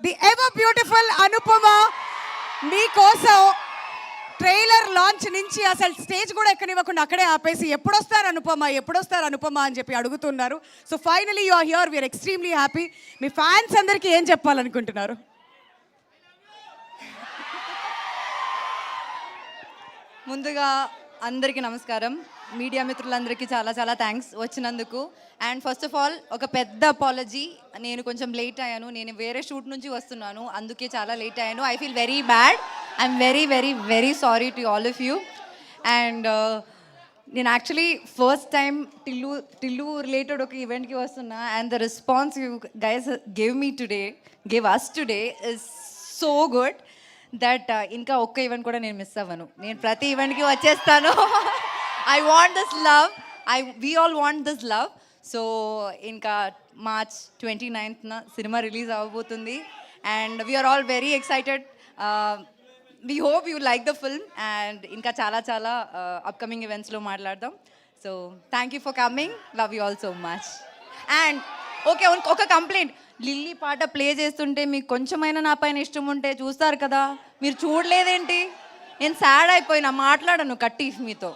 The ever beautiful Anupama మీకోసం trailer launch నుంచి అసలు స్టేజ్ కూడా ఎక్కనివ్వకుండా అక్కడే ఆపేసి ఎప్పుడొస్తారు అనుపమ అని చెప్పి అడుగుతున్నారు. So finally you are here, we are extremely happy. మీ ఫ్యాన్స్ అందరికీ ఏం చెప్పాలనుకుంటున్నారు? ముందుగా అందరికీ నమస్కారం. మీడియా మిత్రులందరికీ చాలా చాలా థ్యాంక్స్ వచ్చినందుకు. అండ్ ఫస్ట్ ఆఫ్ ఆల్ ఒక పెద్ద అపాలజీ, నేను కొంచెం లేట్ అయ్యాను. నేను వేరే షూట్ నుంచి వస్తున్నాను, అందుకే చాలా లేట్ అయ్యాను. I feel very bad. I am very very very sorry to all of you. And నేను actually first time Tillu related ఒక ఈవెంట్కి వస్తున్నా. And the response you guys give us today is so good that ఇంకా ఒక్క event కూడా నేను miss అవ్వను. నేను ప్రతి ఈవెంట్కి వచ్చేస్తాను. I want this love, we all want this love. So ఇంకా మార్చ్ 29న సినిమా రిలీజ్ అవ్వబోతుంది. And we are all very excited. We hope you like the film. And ఇంకా చాలా చాలా అప్కమింగ్ ఈవెంట్స్లో మాట్లాడదాం. So thank you for coming, love you all so much. And okay, ఒక complaint, Lilly పాట ప్లే చేస్తుంటే మీకు కొంచెమైనా నా పైన ఇష్టం ఉంటే చూస్తారు కదా, మీరు చూడలేదేంటి? నేను సాడ్ అయిపోయినా, మాట్లాడను కట్టి మీతో.